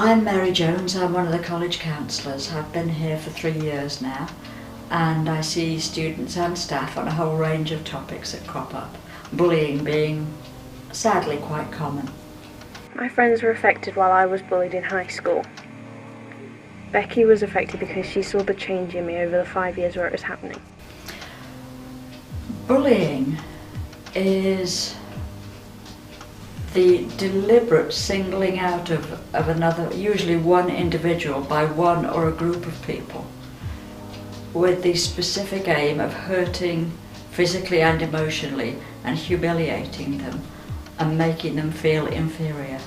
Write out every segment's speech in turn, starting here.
I'm Mary Jones, I'm one of the college counsellors. I've been here for 3 years now, and I see students and staff on a whole range of topics that crop up, bullying being sadly quite common. My friends were affected while I was bullied in high school. Becky was affected because she saw the change in me over the 5 years where it was happening. Bullying is the deliberate singling out of another, usually one individual, by one or a group of people, with the specific aim of hurting physically and emotionally and humiliating them and making them feel inferior.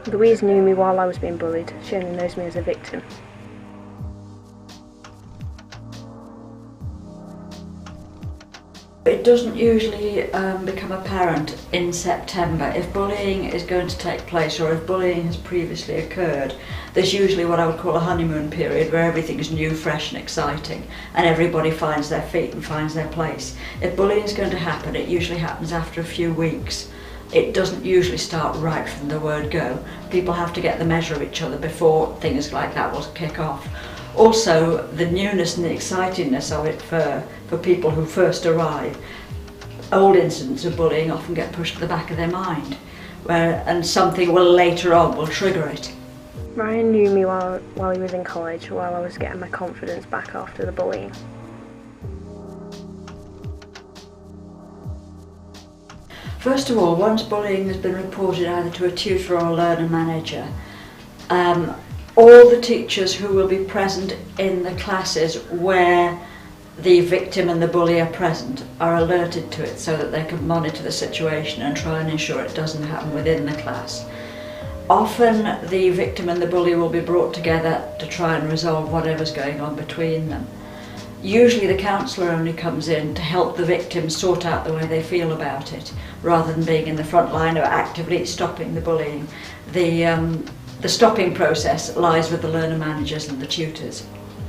Louise knew me while I was being bullied. She only knows me as a victim. It doesn't usually become apparent in September. If bullying is going to take place or if bullying has previously occurred, there's usually what I would call a honeymoon period where everything is new, fresh and exciting and everybody finds their feet and finds their place. If bullying is going to happen, it usually happens after a few weeks. It doesn't usually start right from the word go. People have to get the measure of each other before things like that will kick off. Also, the newness and the excitingness of it for people who first arrive. Old incidents of bullying often get pushed to the back of their mind, and something will later on will trigger it. Ryan knew me while he was in college, while I was getting my confidence back after the bullying. First of all, once bullying has been reported either to a tutor or a learner manager, all the teachers who will be present in the classes where the victim and the bully are present are alerted to it so that they can monitor the situation and try and ensure it doesn't happen within the class. Often the victim and the bully will be brought together to try and resolve whatever's going on between them. Usually the counsellor only comes in to help the victim sort out the way they feel about it, rather than being in the front line or actively stopping the bullying. The stopping process lies with the learner managers and the tutors,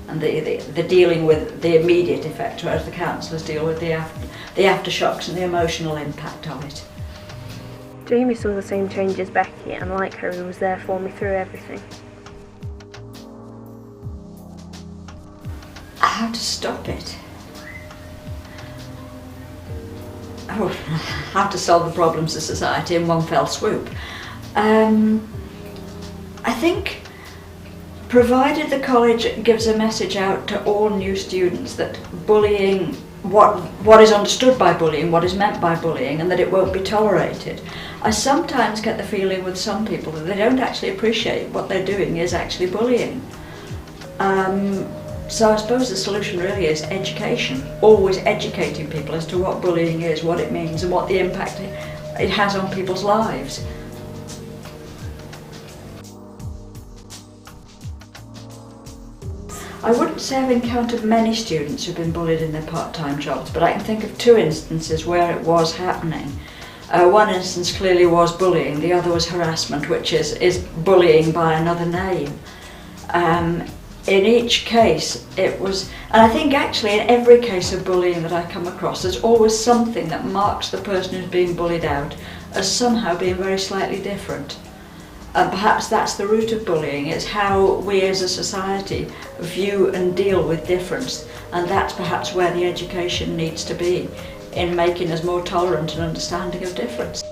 and the dealing with the immediate effect, whereas the counsellors deal with the aftershocks and the emotional impact of it. Jamie saw the same change as Becky, and like her, he was there for me through everything. How to stop it? Oh, how to solve the problems of society in one fell swoop. I think, provided the college gives a message out to all new students that bullying, what is understood by bullying, what is meant by bullying, and that it won't be tolerated. I sometimes get the feeling with some people that they don't actually appreciate what they're doing is actually bullying. So I suppose the solution really is education, always educating people as to what bullying is, what it means and what the impact it has on people's lives. I wouldn't say I've encountered many students who've been bullied in their part-time jobs, but I can think of 2 instances where it was happening. One instance clearly was bullying, the other was harassment, which is bullying by another name. In each case it was, and I think actually in every case of bullying that I come across, there's always something that marks the person who's being bullied out as somehow being very slightly different. And perhaps that's the root of bullying, it's how we as a society view and deal with difference, and that's perhaps where the education needs to be, in making us more tolerant and understanding of difference.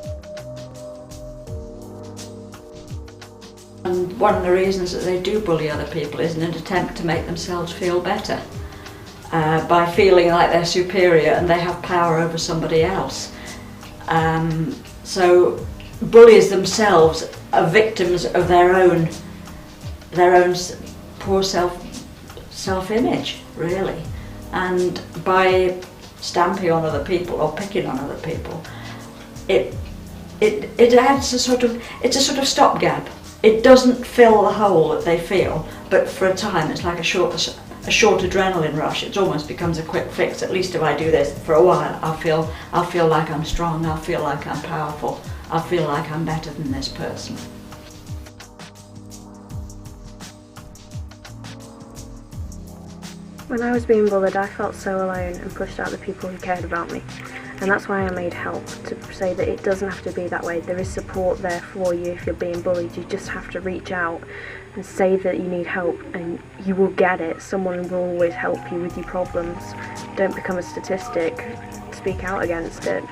And one of the reasons that they do bully other people is in an attempt to make themselves feel better, by feeling like they're superior and they have power over somebody else. So bullies themselves are victims of their own poor self-image, really. And by stamping on other people or picking on other people, it adds it's a sort of stopgap. It doesn't fill the hole that they feel, but for a time it's like a short adrenaline rush. It almost becomes a quick fix. At least if I do this for a while, I'll feel like I'm strong, I'll feel like I'm powerful, I'll feel like I'm better than this person. When I was being bullied, I felt so alone and pushed out the people who cared about me. And that's why I made help, to say that it doesn't have to be that way. There is support there for you if you're being bullied. You just have to reach out and say that you need help, and you will get it. Someone will always help you with your problems. Don't become a statistic. Speak out against it.